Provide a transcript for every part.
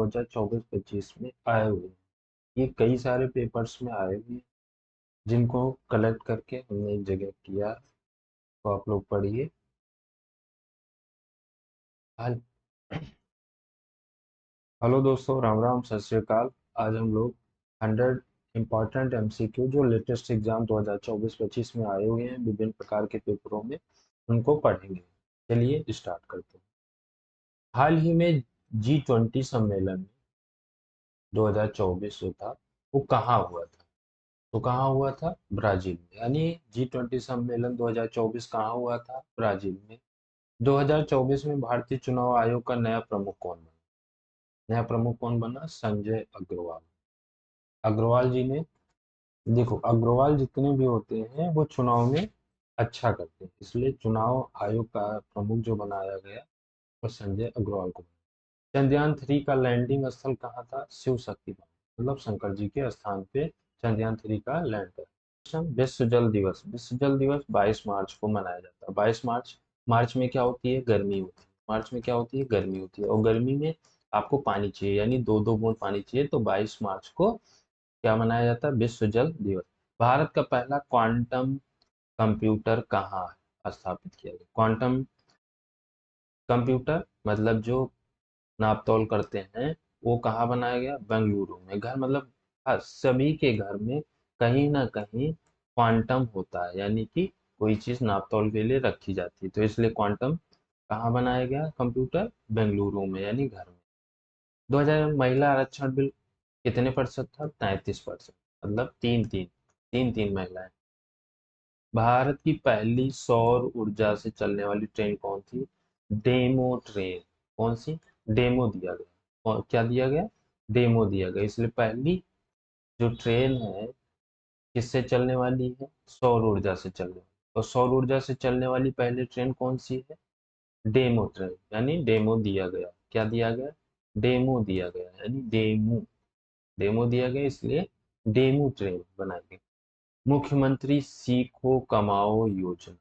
2024-25 में आए हुए हैं। ये कई सारे पेपर्स में आए हुए हैं जिनको कलेक्ट करके हमने एक जगह किया, तो आप लोग पढ़िए। हाल हेलो दोस्तों, राम राम, सत श्री अकाल। आज हम लोग 100 इम्पॉर्टेंट एमसीक्यू जो लेटेस्ट एग्जाम 2024-25 में आए हुए हैं विभिन्न प्रकार के पेपरों में, उनको पढ़ेंगे। चलिए स्टार्ट करते हैं। हाल ही में G20 सम्मेलन 2024 जो था वो कहाँ हुआ था? तो कहाँ हुआ था? ब्राजील में। यानी G20 सम्मेलन 2024 कहाँ हुआ था? ब्राजील में। 2024 में भारतीय चुनाव आयोग का नया प्रमुख कौन बना? नया प्रमुख कौन बना? संजय अग्रवाल। अग्रवाल जी ने, देखो अग्रवाल जितने भी होते हैं वो चुनाव में अच्छा करते हैं, इसलिए चुनाव आयोग का प्रमुख जो बनाया गया वो संजय अग्रवाल को बनाया। चंद्रयान 3 का लैंडिंग स्थल कहाँ था? शिव शक्ति पार्क, मतलब शंकर जी के स्थान पे चंद्रयान 3 का लैंड कर। विश्व जल दिवस। विश्व जल दिवस 22 मार्च को मनाया जाता है। 22 मार्च। मार्च में क्या होती है? गर्मी होती है। मार्च में क्या होती है? गर्मी होती है, और गर्मी में आपको पानी चाहिए, यानी दो दो बूंद पानी चाहिए, तो 22 मार्च को क्या मनाया जाता है? विश्व जल दिवस। भारत का पहला क्वांटम कंप्यूटर कहाँ स्थापित किया गया? क्वांटम कंप्यूटर मतलब जो नाप तोल करते हैं, वो कहाँ बनाया गया? बेंगलुरु में। घर मतलब सभी के घर में कहीं ना कहीं क्वांटम होता है, यानी कि कोई चीज नाप तोल के लिए रखी जाती है, तो इसलिए क्वांटम कहाँ बनाया गया कंप्यूटर? बेंगलुरु में, यानी घर में। 2000 महिला आरक्षण बिल कितने प्रतिशत था? 33%। मतलब तीन तीन तीन तीन महिलाएं। भारत की पहली सौर ऊर्जा से चलने वाली ट्रेन कौन थी? Demo train. कौन सी? डेमो दिया गया। और क्या दिया गया? डेमो दिया गया, इसलिए पहली जो ट्रेन है किससे चलने वाली है? सौर ऊर्जा से चलने वाली। और सौर ऊर्जा से चलने वाली पहली ट्रेन कौन सी है? डेमो ट्रेन, यानी डेमो दिया गया। क्या दिया गया? डेमो दिया गया, यानी डेमो। डेमो दिया गया, इसलिए डेमो ट्रेन बनाई गई। मुख्यमंत्री सीखो कमाओ योजना,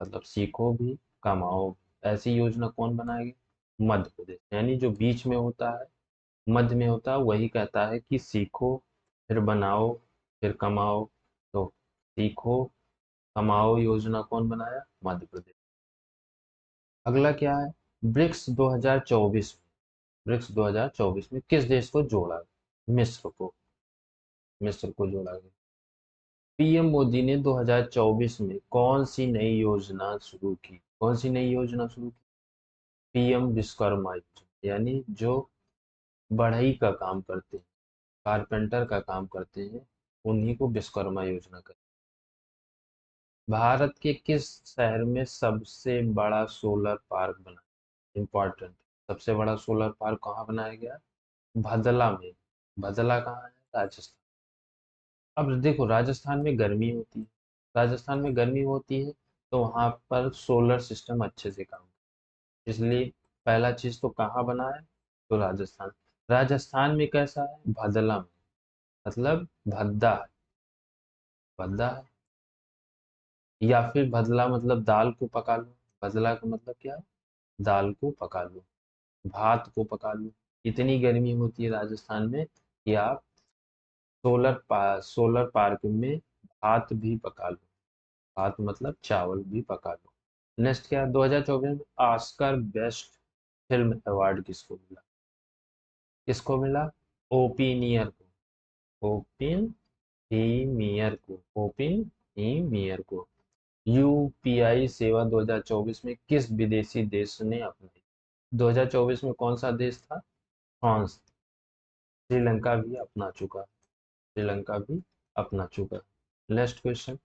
मतलब सीखो भी कमाओ भी, ऐसी योजना कौन बनाएगी? मध्य प्रदेश। यानी जो बीच में होता है, मध्य में होता है, वही कहता है कि सीखो फिर बनाओ फिर कमाओ। तो सीखो कमाओ योजना कौन बनाया? मध्य प्रदेश। अगला क्या है? ब्रिक्स 2024 में, ब्रिक्स 2024 में किस देश को जोड़ा गया? मिस्र को। मिस्र को जोड़ा गया। पीएम मोदी ने 2024 में कौन सी नई योजना शुरू की? कौन सी नई योजना शुरू की? पीएम विश्वकर्मा योजना, यानी जो बढ़ई का काम करते हैं, कारपेंटर का काम करते हैं, उन्हीं को विश्वकर्मा योजना कहते हैं। भारत के किस शहर में सबसे बड़ा सोलर पार्क बना? इम्पोर्टेंट। सबसे बड़ा सोलर पार्क कहाँ बनाया गया? भदला में। भदला कहाँ है? राजस्थान। अब देखो राजस्थान में गर्मी होती है, राजस्थान में गर्मी होती है, तो वहां पर सोलर सिस्टम अच्छे से काम करे, इसलिए पहला चीज तो कहाँ बना है? तो राजस्थान। राजस्थान में कैसा है? भदला में, मतलब भद्दा है। भद्दा है। या फिर भदला मतलब दाल को पका लो। भदला का मतलब क्या है? दाल को पका लो, भात को पका लो। इतनी गर्मी होती है राजस्थान में कि आप सोलर पार्क में भात भी पका लो। भात मतलब चावल भी पका लो। नेक्स्ट क्या है? 2024 में ऑस्कर बेस्ट फिल्म अवार्ड किसको मिला? किसको मिला? ओपिनियर को। ओपिन ही मियर को। ओपिन ही मियर को। यूपीआई सेवा 2024 में किस विदेशी देश ने अपनाई? 2024 में कौन सा देश था? फ्रांस। श्रीलंका भी अपना चुका। श्रीलंका भी अपना चुका। Next question.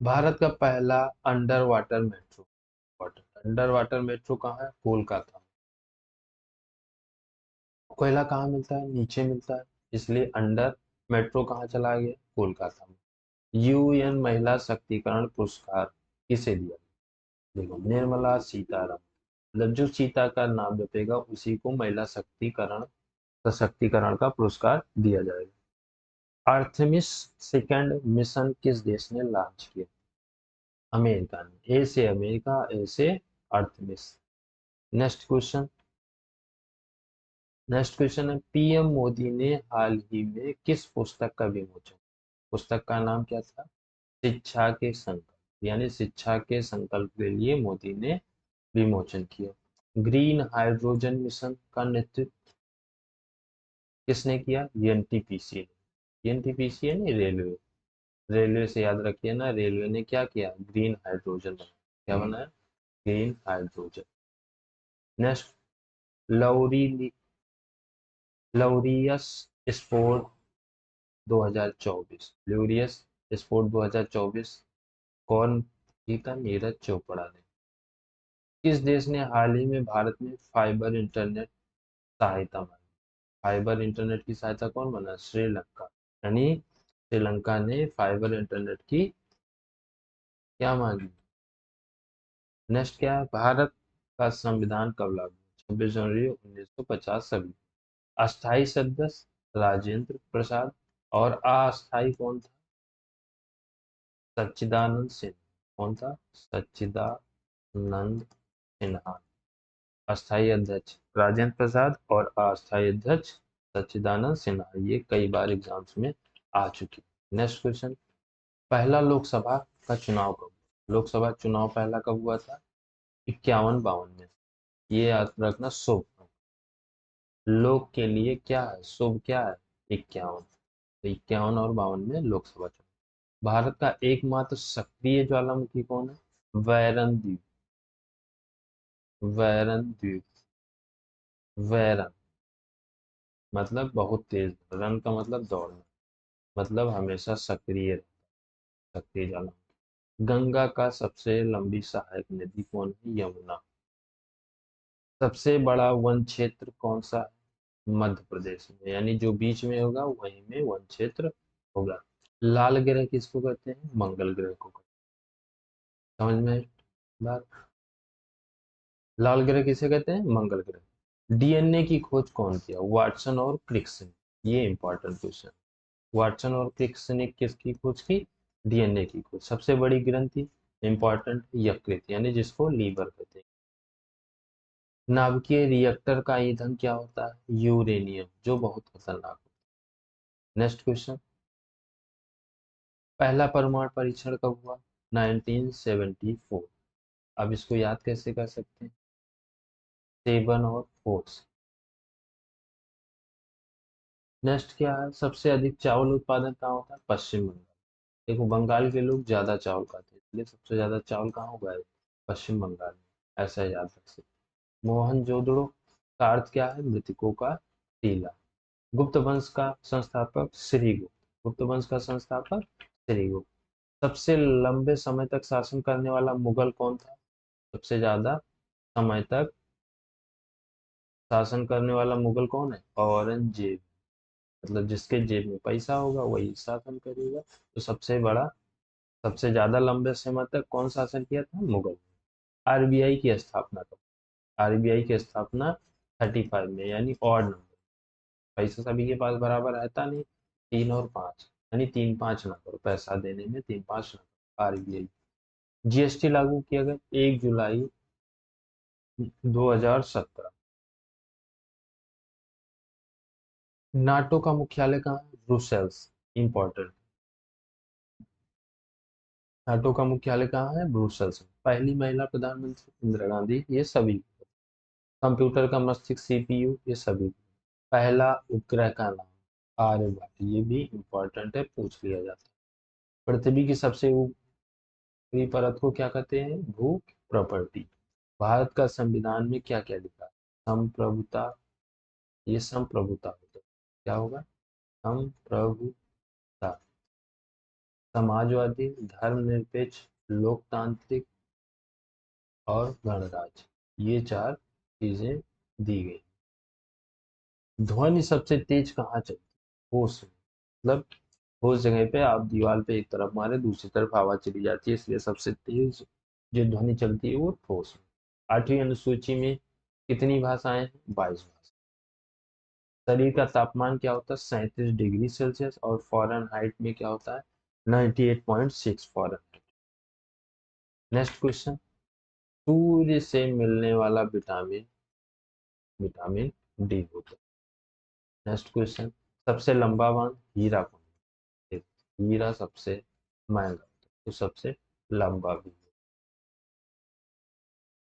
भारत का पहला under water metro. Under water metro कहाँ है? कोलकाता। कोयला कहाँ मिलता है? नीचे मिलता है, इसलिए अंडर मेट्रो कहाँ चला गया? कोलकाता में। यूएन महिला शक्तिकरण पुरस्कार किसे दिया? देखो निर्मला सीतारमण, मतलब जो सीता का नाम जपेगा उसी को महिला शक्तिकरण सशक्तिकरण का पुरस्कार दिया जाएगा। आर्थिमिस सेकंड मिशन किस देश ने लॉन्च किया? अमेरिका ने। ए से अमेरिका, ए से Artemis. Next question. Next question है, पीएम मोदी ने हाल ही में किस पुस्तक का विमोचन? पुस्तक का नाम क्या था? शिक्षा के संकल्प, यानी शिक्षा के संकल्प के लिए मोदी ने विमोचन किया। ग्रीन हाइड्रोजन मिशन का नेतृत्व किसने किया? एनटीपीसी ने। एनटीपीसी है नहीं, रेलवे। रेलवे से याद रखिए ना, रेलवे ने क्या किया? ग्रीन हाइड्रोजन बनाया। क्या बनाया? Green hydrogen. नेक्स्ट, लौरी लौरियस स्पोर्ट 2024, ल्यूरियस स्पोर्ट 2024 कौन जीता? नीरज चोपड़ा ने। किस देश ने हाल ही में भारत में फाइबर इंटरनेट सहायता मांगी? फाइबर इंटरनेट की सहायता कौन बना? श्रीलंका। यानी श्रीलंका ने फाइबर इंटरनेट की क्या मांगी? नेक्स्ट क्या है, भारत का संविधान कब लागू हुआ? 26 जनवरी 1950 सभी। अस्थाई सदस्य राजेंद्र प्रसाद और अस्थाई कौन था? सच्चिदानंद सिन्हा। कौन था? सच्चिदानंद सिन्हा। अस्थाई अध्यक्ष राजेंद्र प्रसाद और अस्थाई अध्यक्ष सच्चिदानंद सिन्हा। ये कई बार एग्जाम्स में आ चुकी। नेक्स्ट क्वेश्चन, पहला लोकसभा का चुनाव कब? लोकसभा चुनाव पहला कब हुआ था? 51-52 में। ये याद रखना, शुभ। लोक के लिए क्या है? शुभ क्या है? 51। तो 51 और 52 में लोकसभा चुनाव। भारत का एकमात्र सक्रिय ज्वालामुखी कौन है? वैरन द्वीप। वैरन द्वीप। वैरन मतलब बहुत तेज, रन का मतलब दौड़ना, मतलब हमेशा सक्रिय, सक्रिय ज्वालामुखी। गंगा का सबसे लंबी सहायक नदी कौन है? यमुना। सबसे बड़ा वन क्षेत्र कौन सा है? मध्य प्रदेश में, यानी जो बीच में होगा वहीं में वन क्षेत्र होगा। लाल ग्रह किसको कहते हैं? मंगल ग्रह को कहते हैं। समझ में बात? लाल ग्रह किसे कहते हैं? मंगल ग्रह। डीएनए की खोज कौन किया? वाटसन और क्रिक्स ने। ये इंपॉर्टेंट क्वेश्चन। वाटसन और क्रिक्स ने किसकी खोज की? डीएनए की खोज। सबसे बड़ी ग्रंथि, इंपॉर्टेंट, यकृत, यानी जिसको लीवर कहते हैं। नाभिकीय रिएक्टर का ईंधन क्या होता है? यूरेनियम, जो बहुत खतरनाक होता है। नेक्स्ट क्वेश्चन, पहला परमाणु परीक्षण कब हुआ? 1974। अब इसको याद कैसे कर सकते हैं? 7 और 4। नेक्स्ट क्या है, सबसे अधिक चावल उत्पादन कहाँ होता है? पश्चिम बंगाल। देखो, बंगाल के लोग ज्यादा चावल खाते हैं, इसलिए सबसे ज्यादा चावल कहाँ उगाया है? पश्चिम बंगाल में। ऐसा याद रख सकते हैं। मोहनजोदड़ो का अर्थ क्या है? मृतकों का टीला। गुप्त वंश का संस्थापक श्रीगुप्त। गुप्त वंश का संस्थापक श्रीगुप्त। सबसे लंबे समय तक शासन करने वाला मुगल कौन था? सबसे ज्यादा समय तक शासन करने वाला मुगल कौन है? औरंगजेब। मतलब जिसके जेब में पैसा होगा वही शासन करेगा। तो सबसे ज्यादा लंबे समय तक कौन शासन किया था? मुगल। आरबीआई की स्थापना कब? आरबीआई की स्थापना 35 में, यानी ऑड नंबर। पैसा सभी के पास बराबर रहता नहीं, 3 और 5, यानी 3-5 ना करो पैसा देने में, 3-5 ना करो। आरबीआई। जीएसटी लागू किया गया 1 जुलाई 2017। नाटो का मुख्यालय कहाँ है? ब्रुसेल्स। इंपॉर्टेंट। नाटो का मुख्यालय कहाँ है? ब्रुसेल्स में। पहली महिला प्रधानमंत्री इंदिरा गांधी। ये सभी। कंप्यूटर का मस्तिष्क सीपीयू। ये सभी। पहला उपग्रह का नाम? आर्यभट्ट। ये भी इंपॉर्टेंट है, पूछ लिया जाता है। पृथ्वी की सबसे ऊपरी परत को क्या कहते हैं? भू प्रॉपर्टी। भारत का संविधान में क्या क्या लिखा है? संप्रभुता। ये संप्रभुता होता है। क्या होगा? संप्रभुता। समाजवादी, धर्मनिरपेक्ष, लोकतांत्रिक और गणराज्य। ये 4 चीजें दी गई। ध्वनि सबसे तेज कहाँ चलती है? ठोस में। मतलब ठोस जगह पे आप दीवार पे एक तरफ मारे, दूसरी तरफ हवा चली जाती है, इसलिए सबसे तेज जो ध्वनि चलती है वो ठोस में। 8वीं अनुसूची में कितनी भाषाएं हैं? 22 भाषा। शरीर का तापमान क्या होता है? 37 डिग्री सेल्सियस। और फॉरेन हाइट में क्या होता है? 98.6 फॉरेन। नेक्स्ट क्वेश्चन, सूर्य से मिलने वाला विटामिन विटामिन डी होता है। नेक्स्ट क्वेश्चन, सबसे लंबा बांध हीरा कौन है? हीरा सबसे महंगा तो सबसे लंबा भी है।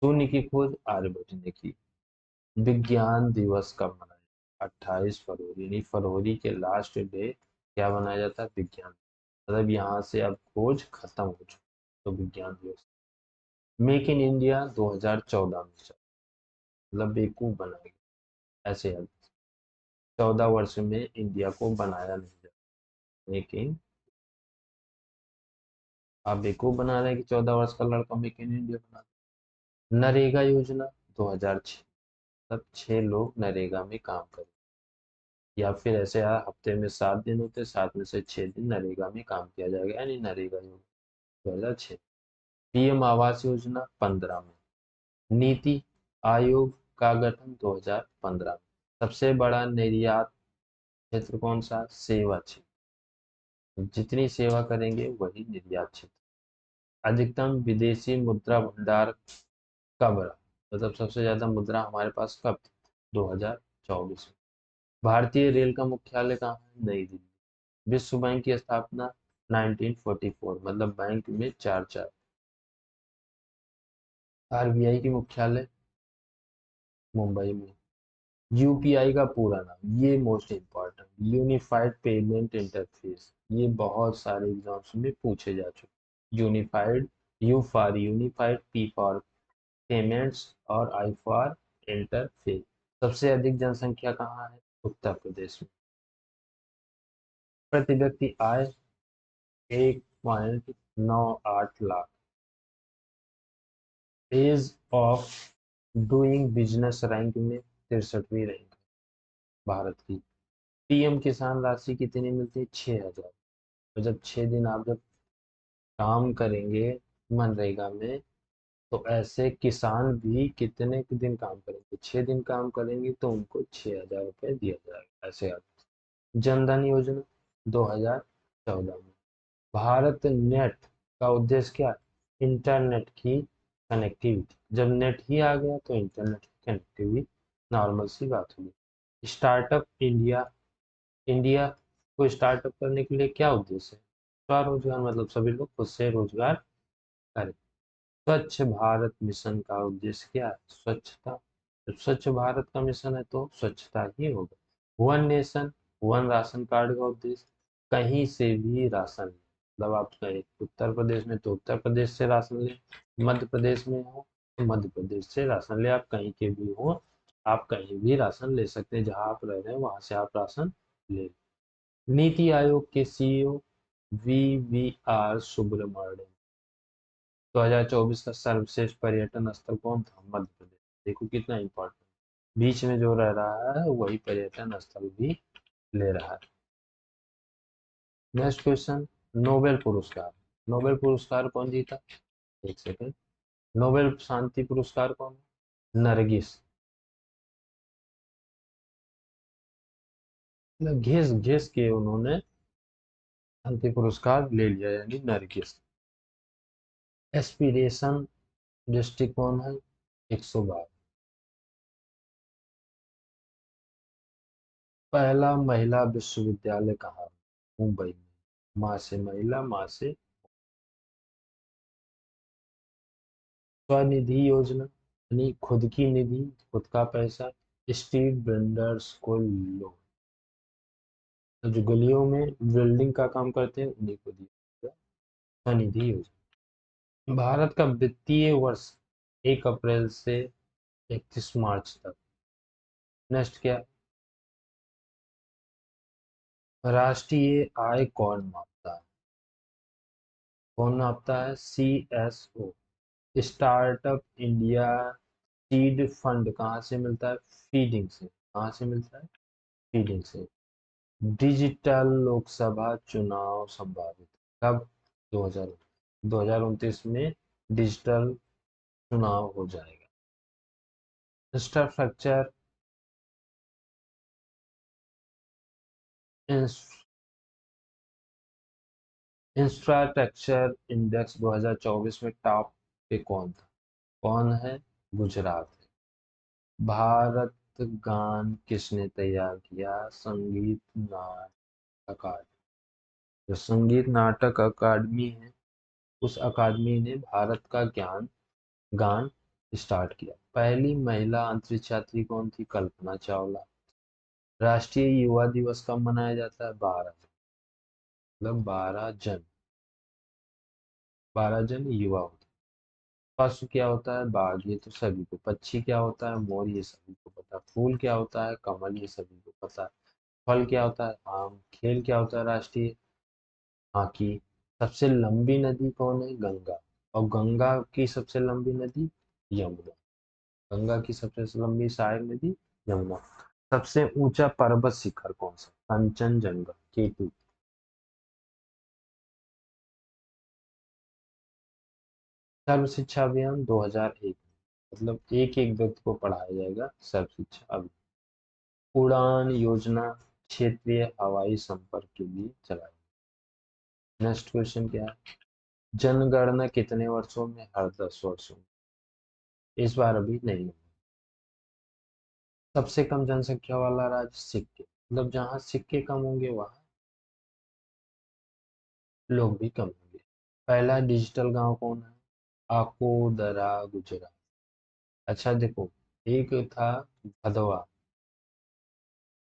शून्य की खोज आर्यभट्ट ने की। विज्ञान दिवस कब मनाया? 28 फरवरी, यानी फरवरी के लास्ट डे क्या मनाया जाता है? विज्ञान। मतलब यहाँ से अब खोज खत्म हो चुकी, तो विज्ञान दिवस। मेक इन इंडिया 2014 में चला, मतलब बेवकूफ बनाया गया ऐसे है। 14 वर्ष में इंडिया को बनाया नहीं जाता, लेकिन आप बेवकूफ बना रहे हैं कि 14 वर्ष का लड़का मेक इन इंडिया बना। नरेगा योजना 2006, तब 6 लोग नरेगा में काम करें, या फिर ऐसे हफ्ते में 7 दिन होते, 7 में से 6 दिन नरेगा में काम किया जाएगा, यानी नरेगा योजना 2006। पीएम आवास योजना 15 में। नीति आयोग का गठन 2015 में। सबसे बड़ा निर्यात क्षेत्र कौन सा? सेवा क्षेत्र। जितनी सेवा करेंगे वही निर्यात क्षेत्र। अधिकतम विदेशी मुद्रा भंडार कब रहा? मतलब सबसे ज्यादा मुद्रा हमारे पास कब थी? 2024 में। भारतीय रेल का मुख्यालय कहाँ है? नई दिल्ली। विश्व बैंक की स्थापना 1944, मतलब बैंक में चार चार। आरबीआई की मुख्यालय मुंबई में। यूपीआई का पूरा नाम, ये most important, unified payment interface, ये बहुत सारे एग्जाम्स में पूछे जा चुके। Unified, you for unified, P for payments, और आई फॉर इंटरफेस। सबसे अधिक जनसंख्या कहाँ है? उत्तर प्रदेश में। प्रति व्यक्ति आय 1.98 lakh. Ease of doing business rank में 63वीं रैंक भारत की। पीएम किसान राशि कितनी मिलती है? 6,000। तो जब 6 दिन आप जब काम करेंगे मनरेगा में, तो ऐसे किसान भी कितने दिन काम करेंगे? 6 दिन काम करेंगे तो उनको 6,000 रुपये दिया जाएगा, ऐसे आता। जनधन योजना 2014 में। भारत नेट का उद्देश्य क्या है? इंटरनेट की कनेक्टिविटी। जब नेट ही आ गया तो इंटरनेट की कनेक्टिविटी, नॉर्मल सी बात होगी। स्टार्टअप इंडिया, इंडिया को स्टार्टअप करने के लिए क्या उद्देश्य है? स्वरोजगार, मतलब सभी लोग खुद से रोजगार करें। स्वच्छ भारत मिशन का उद्देश्य क्या है? स्वच्छता। जब स्वच्छ भारत का मिशन है तो स्वच्छता ही होगा। One nation one ration card का उद्देश्य, कहीं से भी राशन लें। मतलब आप कहीं उत्तर प्रदेश में तो उत्तर प्रदेश से राशन लें, मध्य प्रदेश में हो तो मध्य प्रदेश से राशन ले, आप कहीं के भी हो, आप कहीं भी राशन ले सकते हैं, जहां आप रह रहे हैं वहां से आप राशन ले। नीति आयोग के CEO V V R Subrahmanyam. 2024 का सर्वश्रेष्ठ पर्यटन स्थल कौन था? मध्य प्रदेश। देखो कितना इंपॉर्टेंट, बीच में जो रह रहा है वही पर्यटन स्थल भी ले रहा है। नेक्स्ट क्वेश्चन, नोबेल पुरस्कार। नोबेल पुरस्कार कौन जीता? एक सेकेंड। नोबेल शांति पुरस्कार कौन? नरगिस। घिस घिस के उन्होंने शांति पुरस्कार ले लिया, यानी नरगिस। एस्पिरेशन दृष्टिकोण है 112। पहला महिला विश्वविद्यालय कहाँ? मुंबई में। माँ से महिला, माँ से। स्वनिधि योजना, यानी खुद की निधि, खुद का पैसा। स्ट्रीट वेंडर्स को लोन, तो जो गलियों में बिल्डिंग का काम करते हैं उन्हीं को दिया जाएगा स्वनिधि योजना। भारत का वित्तीय वर्ष 1 अप्रैल से 31 मार्च तक। नेक्स्ट क्या? राष्ट्रीय आय कौन मापता है? कौन नापता है? CSO। Startup India seed fund कहाँ से मिलता है? फीडिंग से। कहाँ से मिलता है? फीडिंग से। डिजिटल लोकसभा चुनाव संभावित कब? 2029 में डिजिटल चुनाव हो जाएगा। इंफ्रास्ट्रक्चर इंफ्रास्ट्रक्चर इंडेक्स 2024 में टॉप पे कौन था? कौन है? गुजरात है। भारत गान किसने तैयार किया? संगीत नाटक अकादमी। जो संगीत नाटक अकादमी है, उस अकादमी ने भारत का ज्ञान गान स्टार्ट किया। पहली महिला अंतरिक्ष यात्री कौन थी? कल्पना चावला। राष्ट्रीय युवा दिवस कब मनाया जाता है? 12 जन। 12 जन युवा होते हैं। पशु क्या होता है? बाघ, ये तो सभी को। पक्षी क्या होता है? मोर, ये सभी को पता है। फूल क्या होता है? कमल, ये सभी को पता है। फल क्या होता है? आम। खेल क्या होता है राष्ट्रीय? हॉकी। सबसे लंबी नदी कौन है? गंगा। और गंगा की सबसे लंबी नदी यमुना। गंगा की सबसे लंबी सहायक नदी यमुना। सबसे ऊंचा पर्वत शिखर कौन सा? कंचनजंगा, केटू। सर्व शिक्षा अभियान 2001, मतलब एक एक व्यक्ति को पढ़ाया जाएगा सर्व शिक्षा अभियान। उड़ान योजना क्षेत्रीय हवाई संपर्क के लिए चलाई। नेक्स्ट क्वेश्चन क्या है? जनगणना कितने वर्षों में? हर 10 वर्षों में। इस बार अभी नहीं है। सबसे कम जनसंख्या वाला राज्य सिक्किम, मतलब जहाँ सिक्के कम होंगे वहाँ लोग भी कम होंगे। पहला डिजिटल गांव कौन है? आकोदरा, गुजरात। अच्छा देखो, एक था भदवा।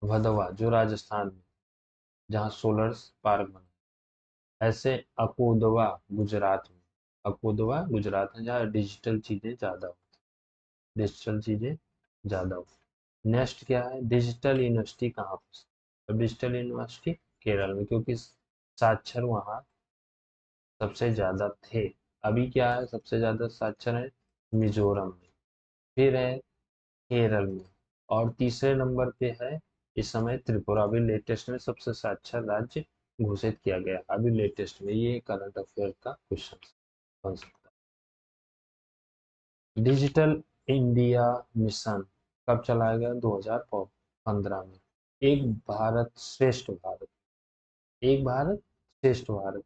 भदवा जो राजस्थान में, जहाँ सोलर पार्क बना। ऐसे अकोदवा गुजरात में। अकोदवा गुजरात में जहाँ डिजिटल चीजें ज्यादा होती। डिजिटल चीजें ज्यादा होती। नेक्स्ट क्या है? डिजिटल यूनिवर्सिटी कहाँ पर? अब डिजिटल यूनिवर्सिटी केरल में, क्योंकि साक्षर वहाँ सबसे ज्यादा थे। अभी क्या है? सबसे ज्यादा साक्षर है मिजोरम में, फिर है केरल में, और तीसरे नंबर पे है इस समय त्रिपुरा। अभी लेटेस्ट में सबसे साक्षर राज्य घोषित किया गया, अभी लेटेस्ट में। ये करंट अफेयर का क्वेश्चन बन सकता है। डिजिटल इंडिया मिशन कब चलाया गया? 2015 में। एक भारत श्रेष्ठ भारत। एक भारत श्रेष्ठ भारत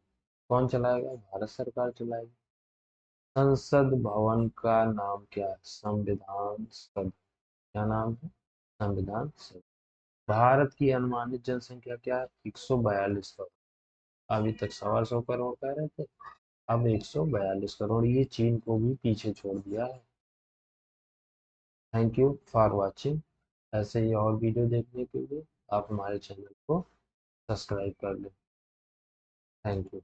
कौन चलाएगा? भारत सरकार चलाएगी। संसद भवन का नाम क्या है? संविधान सदन। क्या नाम है? संविधान सदन। भारत की अनुमानित जनसंख्या क्या है? 142 करोड़। अभी तक 125 करोड़ कह रहे थे, अब 142 करोड़। ये चीन को भी पीछे छोड़ दिया है। Thank you for watching. ऐसे ही और वीडियो देखने के लिए आप हमारे चैनल को सब्सक्राइब कर लें। Thank you.